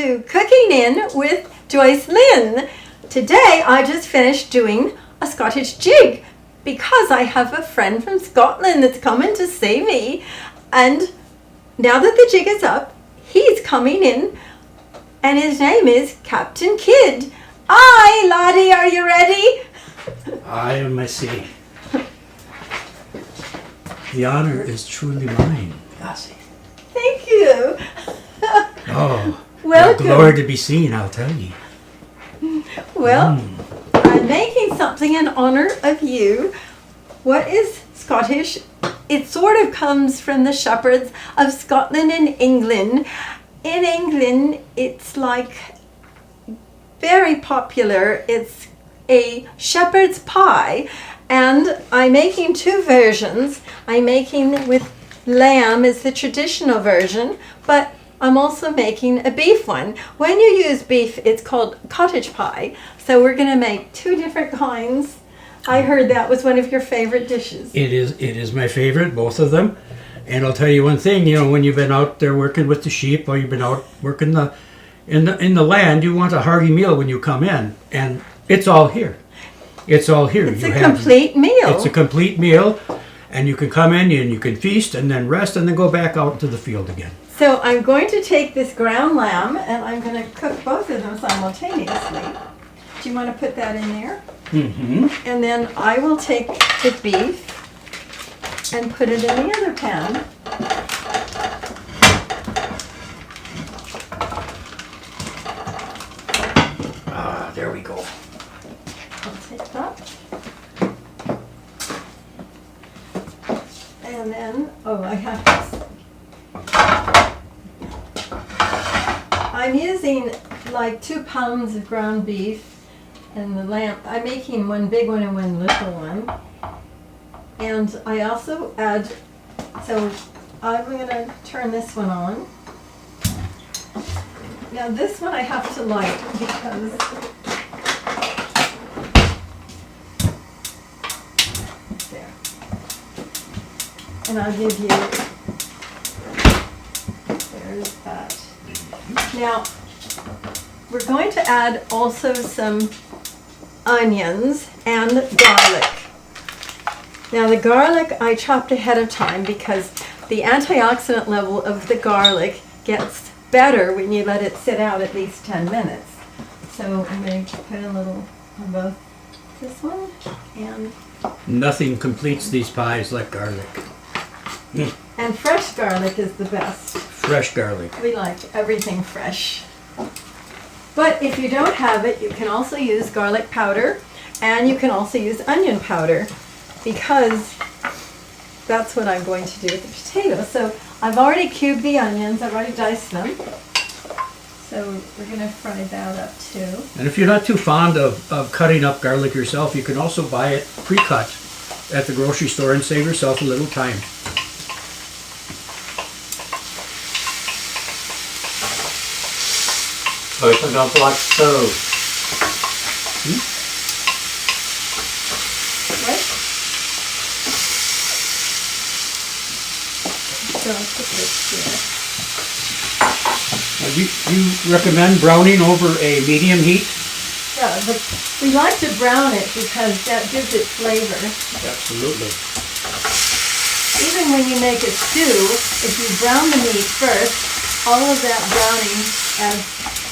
to Cooking In with Joycelyne. Today I just finished doing a Scottish jig because I have a friend from Scotland that's coming to see me, and now that the jig is up, he's coming in and his name is Captain Kidd. Aye, laddie, are you ready? Aye, Missy. The honor is truly mine, Lassie. Thank you. Oh, welcome. A glory to be seen, I'll tell ye. Well, I'm making something in honor of you. What is Scottish? It sort of comes from the shepherds of Scotland and England. In England, it's like very popular. It's a shepherd's pie, and I'm making two versions. I'm making with lamb is the traditional version, but I'm also making a beef one. When you use beef, it's called cottage pie. So we're going to make two different kinds. I heard that was one of your favorite dishes. It is my favorite, both of them. And I'll tell you one thing, you know, when you've been out there working with the sheep, or you've been out working in the land, you want a hearty meal when you come in, and it's all here. It's all here. It's a complete meal. It's a complete meal, and you can come in and you can feast and then rest and then go back out into the field again. So I'm going to take this ground lamb and I'm going to cook both of them simultaneously. Do you want to put that in there? Mm-hmm. And then I will take the beef and put it in the other pan. There we go. I'll take that. And then, I have this. I'm using like 2 pounds of ground beef and the lamb. I'm making one big one and one little one. And I also add, so I'm going to turn this one on. Now this one I have to light because there. And I'll give you, there's that. Now, we're going to add also some onions and garlic. Now the garlic I chopped ahead of time because the antioxidant level of the garlic gets better when you let it sit out at least 10 minutes. So I'm going to put a little on both this one and... Nothing completes these pies like garlic. And fresh garlic is the best. Fresh garlic. We like everything fresh. But if you don't have it, you can also use garlic powder, and you can also use onion powder, because that's what I'm going to do with the potatoes. So I've already cubed the onions, I've already diced them. So we're going to fry that up too. And if you're not too fond of cutting up garlic yourself, you can also buy it pre-cut at the grocery store and save yourself a little time. Open up like stove. What? So I'll put this here. You recommend browning over a medium heat? Yeah, but we like to brown it because that gives it flavor. Absolutely. Even when you make a stew, if you brown the meat first, all of that browning adds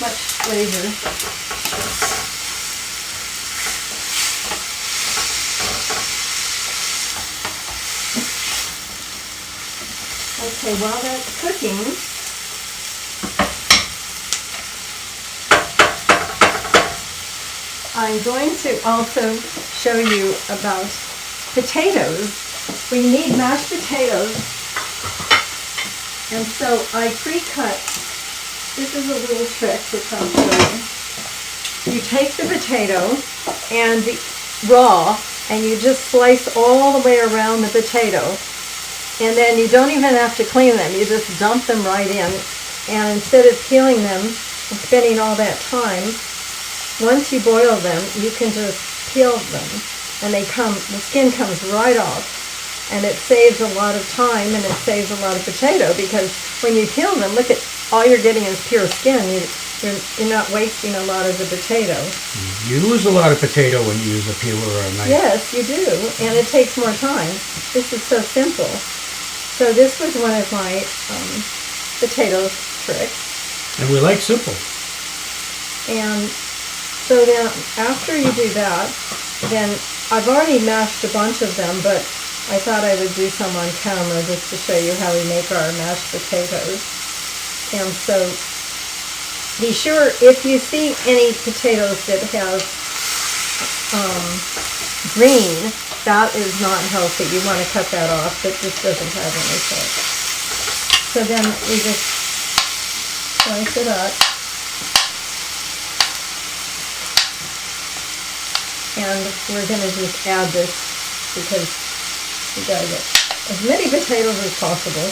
much flavor. Okay, while that's cooking, I'm going to also show you about potatoes. We need mashed potatoes, and so I pre-cut. This is a little trick which I'll show you. You take the potato and the raw, and you just slice all the way around the potato, and then you don't even have to clean them. You just dump them right in, and instead of peeling them and spending all that time, once you boil them, you can just peel them, and the skin comes right off. And it saves a lot of time, and it saves a lot of potato, because when you peel them, look at, all you're getting is pure skin. you're not wasting a lot of the potato. You lose a lot of potato when you use a peeler or a knife. Yes, you do, and it takes more time. This is so simple. So this was one of my potato tricks. And we like simple. And so then after you do that, then I've already mashed a bunch of them, but I thought I would do some on camera just to show you how we make our mashed potatoes. And so be sure if you see any potatoes that have green, that is not healthy. You want to cut that off. That just doesn't have any salt. So then we just slice it up. And we're going to just add this because we got to get as many potatoes as possible.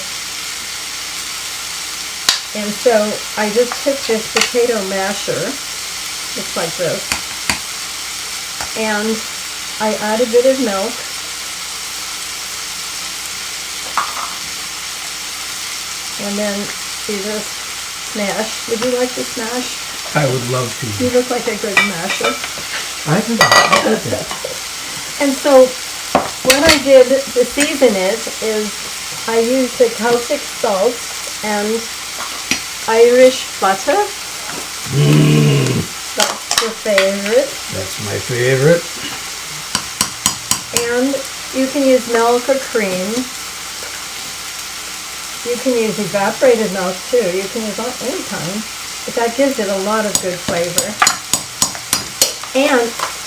And so I just took this potato masher, looks like this, and I add a bit of milk. And then you just smash. Would you like to smash? I would love to. You look like a good masher. I think that. And so what I did to season it is I used the Celtic salt and Irish butter. That's your favorite. That's my favorite. And you can use milk or cream. You can use evaporated milk too. You can use any kind. But that gives it a lot of good flavor. And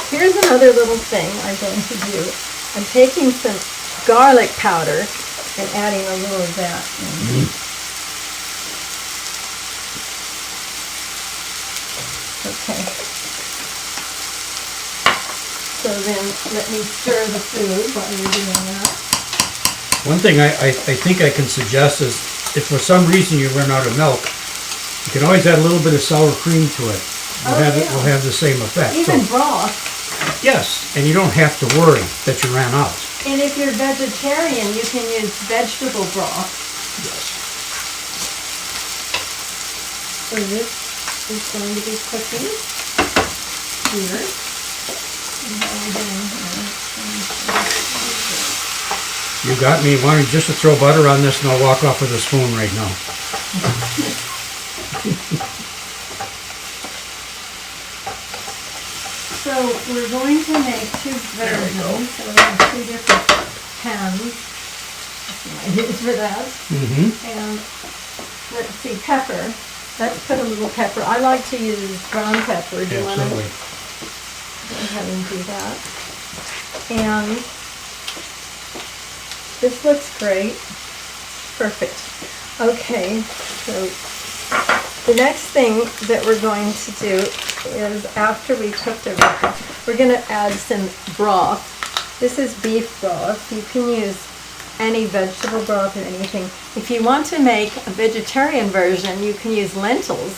here's another little thing I'm going to do. I'm taking some garlic powder and adding a little of that in. Okay. So then let me stir the food while you're doing that. One thing I think I can suggest is if for some reason you run out of milk, you can always add a little bit of sour cream to it. We'll have the same effect. Even broth. Yes, and you don't have to worry that you ran out. And if you're vegetarian, you can use vegetable broth. Yes. So this is going to be cooking here. You got me wanting just to throw butter on this and I'll walk off with a spoon right now. So we're going to make two versions. So we have two different pans. That's what I use for that. And let's see, pepper. Let's put a little pepper. I like to use brown pepper. Do you want to go ahead and do that? And this looks great. Perfect. Okay, so the next thing that we're going to do is after we cooked everything, we're going to add some broth. This is beef broth. You can use any vegetable broth or anything. If you want to make a vegetarian version, you can use lentils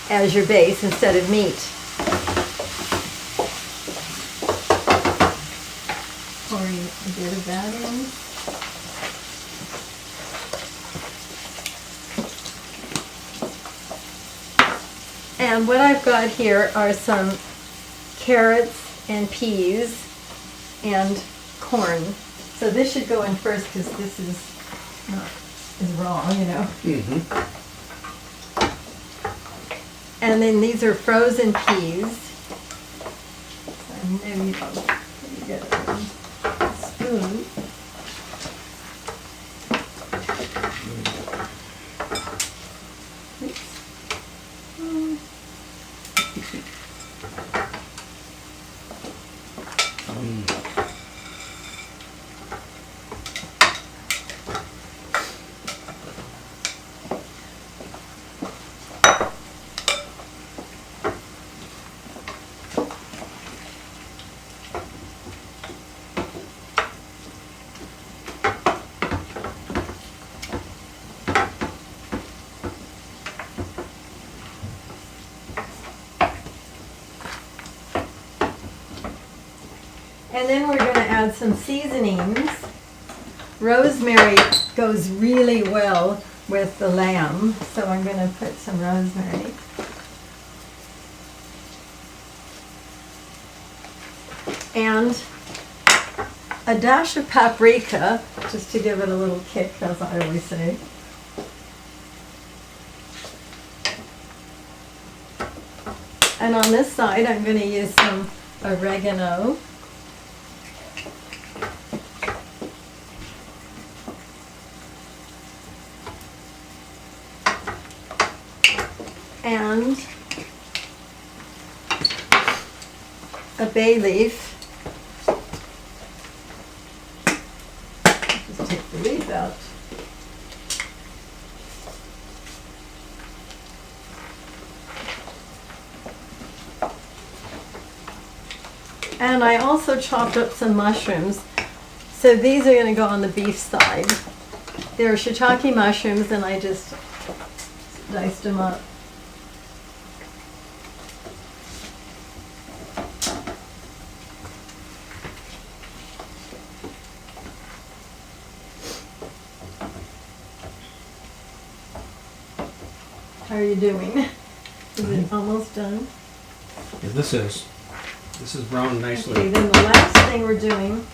as your base instead of meat. Pouring a bit of that in. And what I've got here are some carrots and peas and corn. So this should go in first because this is not as raw, you know. And then these are frozen peas. So maybe I'll get a spoon. And then we're going to add some seasonings. Rosemary goes really well with the lamb, so I'm going to put some rosemary. and a dash of paprika, just to give it a little kick, as I always say. And on this side, I'm going to use some oregano. And a bay leaf. Just take the leaf out. And I also chopped up some mushrooms. So these are going to go on the beef side. They're shiitake mushrooms, and I just diced them up. How are you doing? Is it almost done? Yeah, this is browned nicely. Okay, then the last thing we're doing,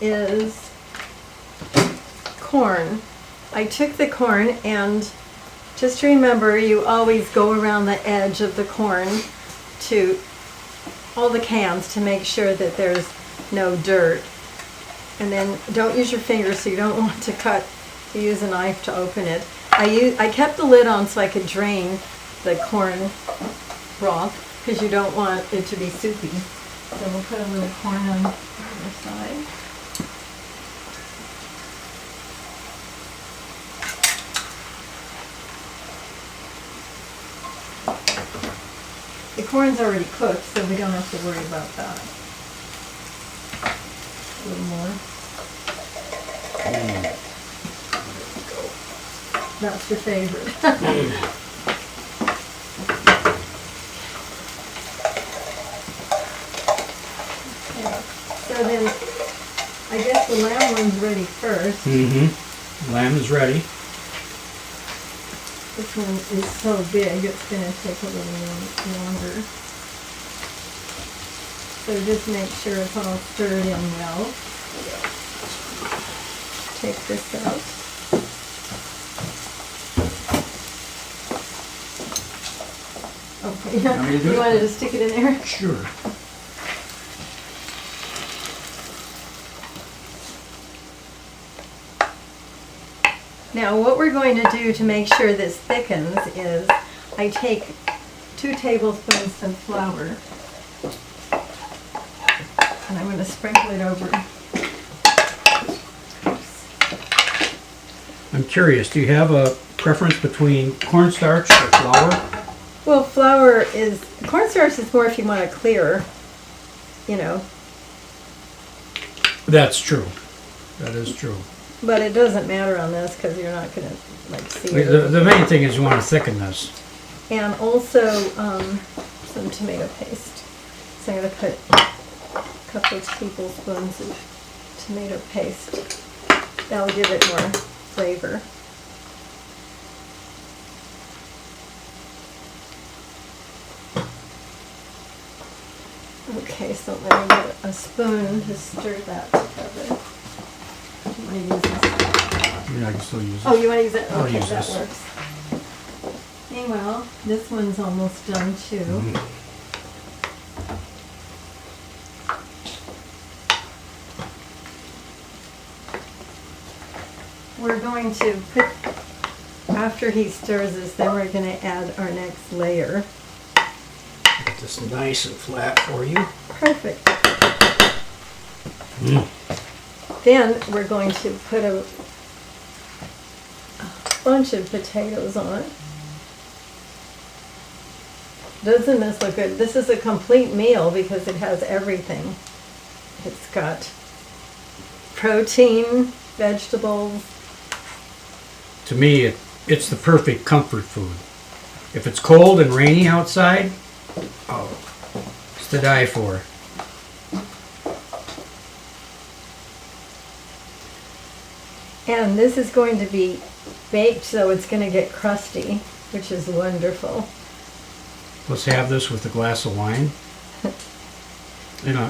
is corn. I took the corn, and just remember, you always go around the edge of the corn to all the cans to make sure that there's no dirt. And then don't use your fingers, so you don't want to cut. You use a knife to open it. I kept the lid on so I could drain the corn broth, because you don't want it to be soupy. So we'll put a little corn on the other side. The corn's already cooked, so we don't have to worry about that. A little more. That's your favorite. Okay. So then, I guess the lamb one's ready first. Mm-hmm. Lamb is ready. This one is so big, it's going to take a little longer. So just make sure it's all stirred in well. Take this out. Okay, Want me to do you it? wanted to stick it in there? Sure. Now what we're going to do to make sure this thickens is I take 2 tablespoons of flour, and I'm going to sprinkle it over. I'm curious, do you have a preference between cornstarch or flour? Well, cornstarch is more if you want it clear, you know, That's true. That is true. but it doesn't matter on this because you're not going to see it. The main thing is you want to thicken this. And also some tomato paste. So I'm going to put a couple of tablespoons of tomato paste. That'll give it more flavor. Okay, so let me get a spoon to stir that together. You want to use this? Yeah, I can still use it. Oh, you want to use it? I'll Okay, use that this. works. Meanwhile, this one's almost done too. Mm-hmm. We're going to put, after he stirs this, then we're going to add our next layer. Get this nice and flat for you. Perfect. Then we're going to put a bunch of potatoes on it. Doesn't this look good? This is a complete meal because it has everything. It's got protein, vegetables. To me, it's the perfect comfort food. If it's cold and rainy outside, oh, it's to die for. And this is going to be baked, so it's going to get crusty, which is wonderful. Let's have this with a glass of wine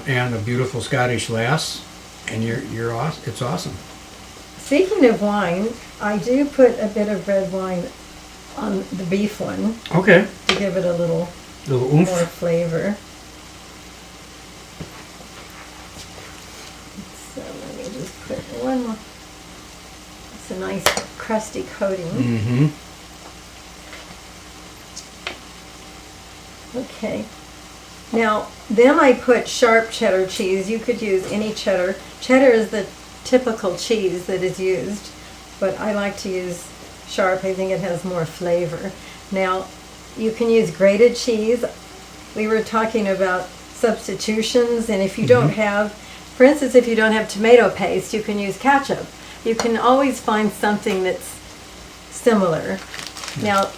and a beautiful Scottish lass, and you're awesome. It's awesome. Speaking of wine, I do put a bit of red wine on the beef one Okay. to give it a little Little more oomph. flavor. So let me just put one more. It's a nice crusty coating. Mm-hmm. Okay. Now, then I put sharp cheddar cheese. You could use any cheddar. Cheddar is the typical cheese that is used, but I like to use sharp. I think it has more flavor. Now, you can use grated cheese. We were talking about substitutions, and if you don't have, for instance, if you don't have tomato paste, you can use ketchup. You can always find something that's similar. Now,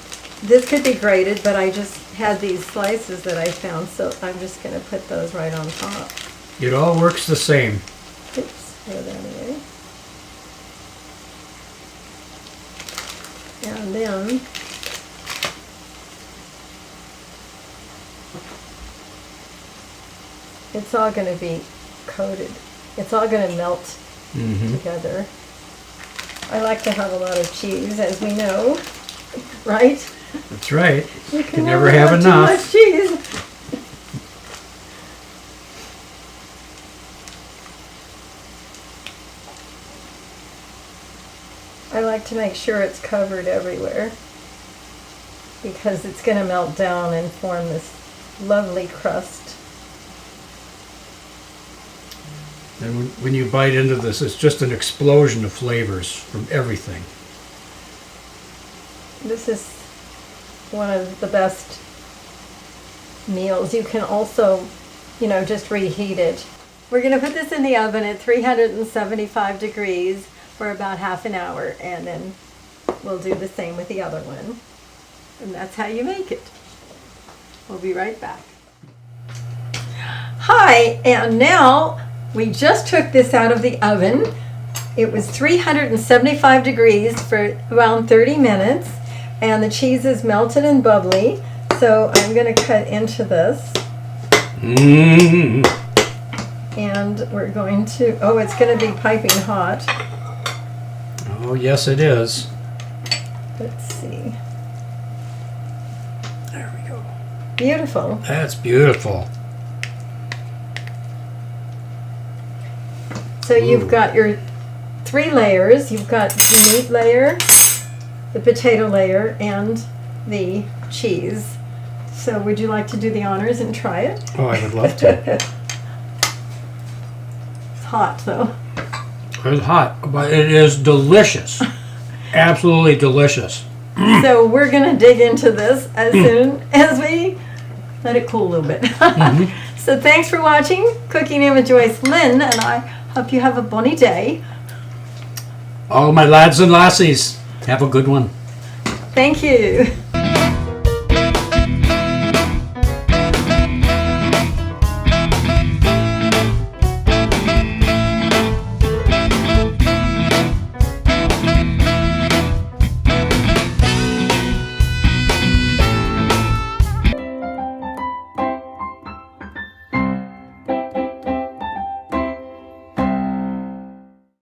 this could be grated, but I just had these slices that I found, so I'm just going to put those right on top. It all works the same. Oops, throw that away. And then it's all going to be coated. It's all going to melt Mm-hmm. together. I like to have a lot of cheese, as we know, right? That's right. You can never have too enough. much cheese. I like to make sure it's covered everywhere because it's going to melt down and form this lovely crust. And when you bite into this, it's just an explosion of flavors from everything. This is one of the best meals. You can also, just reheat it. We're going to put this in the oven at 375 degrees for about half an hour, and then we'll do the same with the other one. And that's how you make it. We'll be right back. Hi, and now we just took this out of the oven. It was 375 degrees for around 30 minutes, and the cheese is melted and bubbly. So I'm going to cut into this. Mm-hmm. And we're going to, it's going to be piping hot. Oh, yes, it is. Let's see. There we go. Beautiful. That's beautiful. So you've Ooh. got your 3 layers. You've got the meat layer, the potato layer, and the cheese. So would you like to do the honors and try it? Oh, I would love to. It's hot though. It's hot, but it is delicious. Absolutely delicious. So we're going to dig into this as soon as we let it cool a little bit. So thanks for watching Cooking In with Joycelyne, and I hope you have a bonny day. All my lads and lassies, have a good one. Thank you.